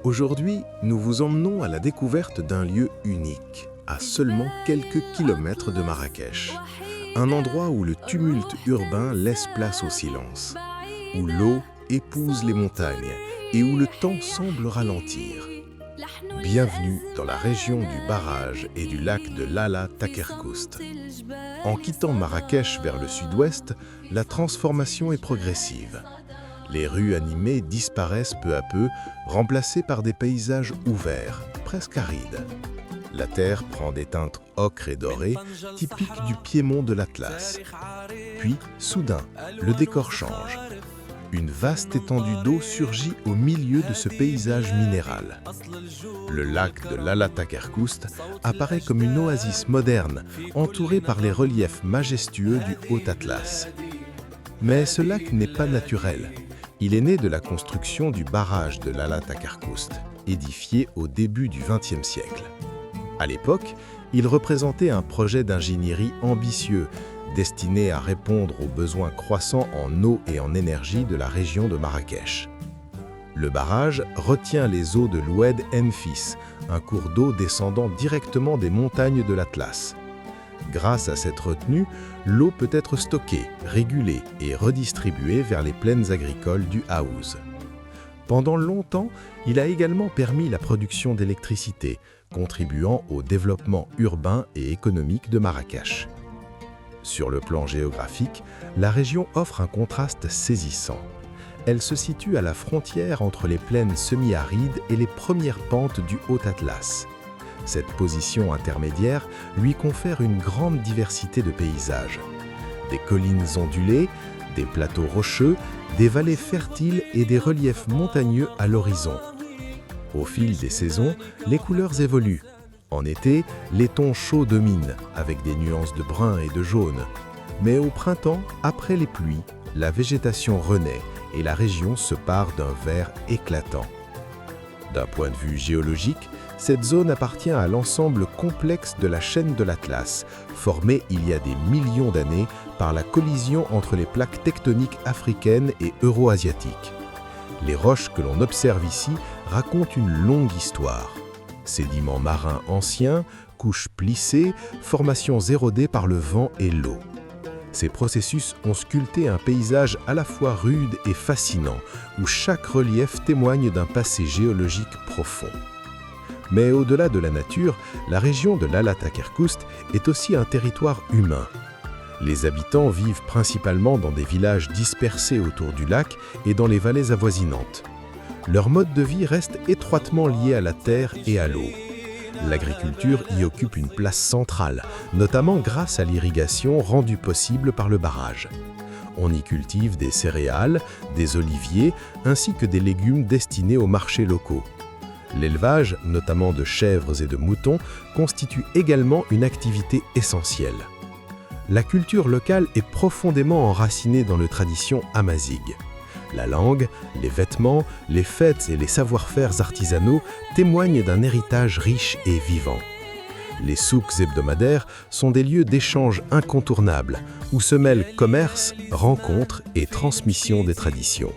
Aujourd'hui, nous vous emmenons à la découverte d'un lieu unique, à seulement quelques kilomètres de Marrakech. Un endroit où le tumulte urbain laisse place au silence, où l'eau épouse les montagnes et où le temps semble ralentir. Bienvenue dans la région du barrage et du lac de Lala Takerkoust. En quittant Marrakech vers le sud-ouest, la transformation est progressive. Les rues animées disparaissent peu à peu, remplacées par des paysages ouverts, presque arides. La terre prend des teintes ocre et dorées, typiques du piémont de l'Atlas. Puis, soudain, le décor change. Une vaste étendue d'eau surgit au milieu de ce paysage minéral. Le lac de Lala Takerkoust apparaît comme une oasis moderne, entourée par les reliefs majestueux du Haut-Atlas. Mais ce lac n'est pas naturel. Il est né de la construction du barrage de Lala Takerkoust, édifié au début du XXe siècle. À l'époque, il représentait un projet d'ingénierie ambitieux, destiné à répondre aux besoins croissants en eau et en énergie de la région de Marrakech. Le barrage retient les eaux de l'Oued Enfis, un cours d'eau descendant directement des montagnes de l'Atlas. Grâce à cette retenue, l'eau peut être stockée, régulée et redistribuée vers les plaines agricoles du Haouz. Pendant longtemps, il a également permis la production d'électricité, contribuant au développement urbain et économique de Marrakech. Sur le plan géographique, la région offre un contraste saisissant. Elle se situe à la frontière entre les plaines semi-arides et les premières pentes du Haut-Atlas. Cette position intermédiaire lui confère une grande diversité de paysages. Des collines ondulées, des plateaux rocheux, des vallées fertiles et des reliefs montagneux à l'horizon. Au fil des saisons, les couleurs évoluent. En été, les tons chauds dominent, avec des nuances de brun et de jaune. Mais au printemps, après les pluies, la végétation renaît et la région se pare d'un vert éclatant. D'un point de vue géologique, cette zone appartient à l'ensemble complexe de la chaîne de l'Atlas, formée il y a des millions d'années par la collision entre les plaques tectoniques africaines et euro-asiatiques. Les roches que l'on observe ici racontent une longue histoire. Sédiments marins anciens, couches plissées, formations érodées par le vent et l'eau. Ces processus ont sculpté un paysage à la fois rude et fascinant, où chaque relief témoigne d'un passé géologique profond. Mais au-delà de la nature, la région de Lala Takerkoust est aussi un territoire humain. Les habitants vivent principalement dans des villages dispersés autour du lac et dans les vallées avoisinantes. Leur mode de vie reste étroitement lié à la terre et à l'eau. L'agriculture y occupe une place centrale, notamment grâce à l'irrigation rendue possible par le barrage. On y cultive des céréales, des oliviers, ainsi que des légumes destinés aux marchés locaux. L'élevage, notamment de chèvres et de moutons, constitue également une activité essentielle. La culture locale est profondément enracinée dans les traditions amazighes. La langue, les vêtements, les fêtes et les savoir-faire artisanaux témoignent d'un héritage riche et vivant. Les souks hebdomadaires sont des lieux d'échange incontournables où se mêlent commerce, rencontres et transmission des traditions.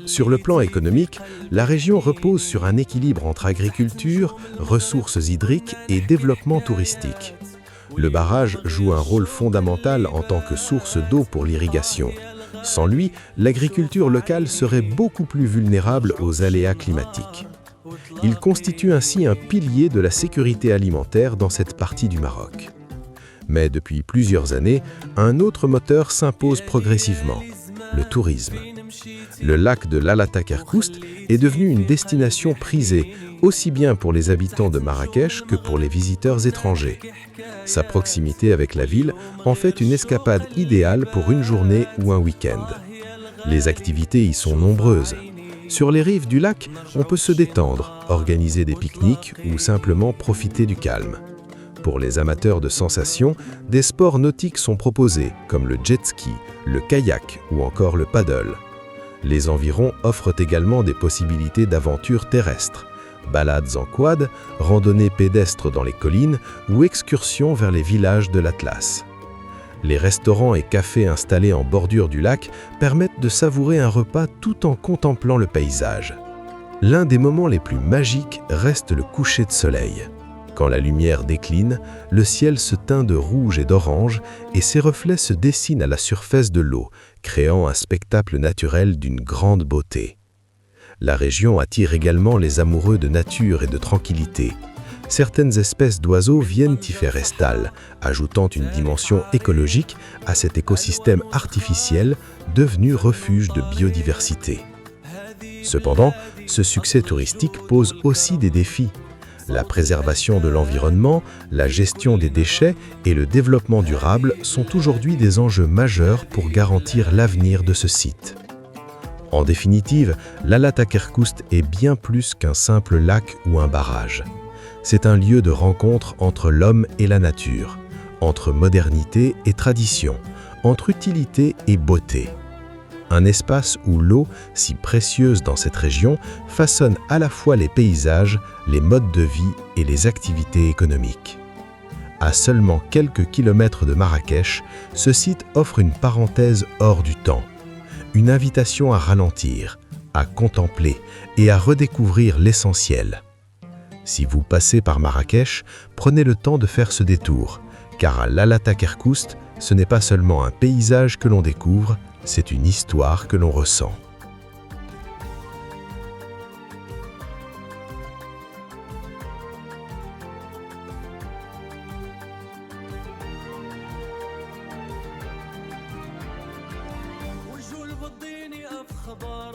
Sur le plan économique, la région repose sur un équilibre entre agriculture, ressources hydriques et développement touristique. Le barrage joue un rôle fondamental en tant que source d'eau pour l'irrigation. Sans lui, l'agriculture locale serait beaucoup plus vulnérable aux aléas climatiques. Il constitue ainsi un pilier de la sécurité alimentaire dans cette partie du Maroc. Mais depuis plusieurs années, un autre moteur s'impose progressivement, le tourisme. Le lac de Lala Takerkoust est devenu une destination prisée, aussi bien pour les habitants de Marrakech que pour les visiteurs étrangers. Sa proximité avec la ville en fait une escapade idéale pour une journée ou un week-end. Les activités y sont nombreuses. Sur les rives du lac, on peut se détendre, organiser des pique-niques ou simplement profiter du calme. Pour les amateurs de sensations, des sports nautiques sont proposés, comme le jet ski, le kayak ou encore le paddle. Les environs offrent également des possibilités d'aventures terrestres, balades en quad, randonnées pédestres dans les collines ou excursions vers les villages de l'Atlas. Les restaurants et cafés installés en bordure du lac permettent de savourer un repas tout en contemplant le paysage. L'un des moments les plus magiques reste le coucher de soleil. Quand la lumière décline, le ciel se teint de rouge et d'orange et ses reflets se dessinent à la surface de l'eau, créant un spectacle naturel d'une grande beauté. La région attire également les amoureux de nature et de tranquillité. Certaines espèces d'oiseaux viennent y faire escale, ajoutant une dimension écologique à cet écosystème artificiel devenu refuge de biodiversité. Cependant, ce succès touristique pose aussi des défis. La préservation de l'environnement, la gestion des déchets et le développement durable sont aujourd'hui des enjeux majeurs pour garantir l'avenir de ce site. En définitive, l'Alatakerkoust est bien plus qu'un simple lac ou un barrage. C'est un lieu de rencontre entre l'homme et la nature, entre modernité et tradition, entre utilité et beauté. Un espace où l'eau, si précieuse dans cette région, façonne à la fois les paysages, les modes de vie et les activités économiques. À seulement quelques kilomètres de Marrakech, ce site offre une parenthèse hors du temps, une invitation à ralentir, à contempler et à redécouvrir l'essentiel. Si vous passez par Marrakech, prenez le temps de faire ce détour, car à l'Alatakerkoust, ce n'est pas seulement un paysage que l'on découvre, c'est une histoire que l'on ressent. والجول بتضيني أف خبر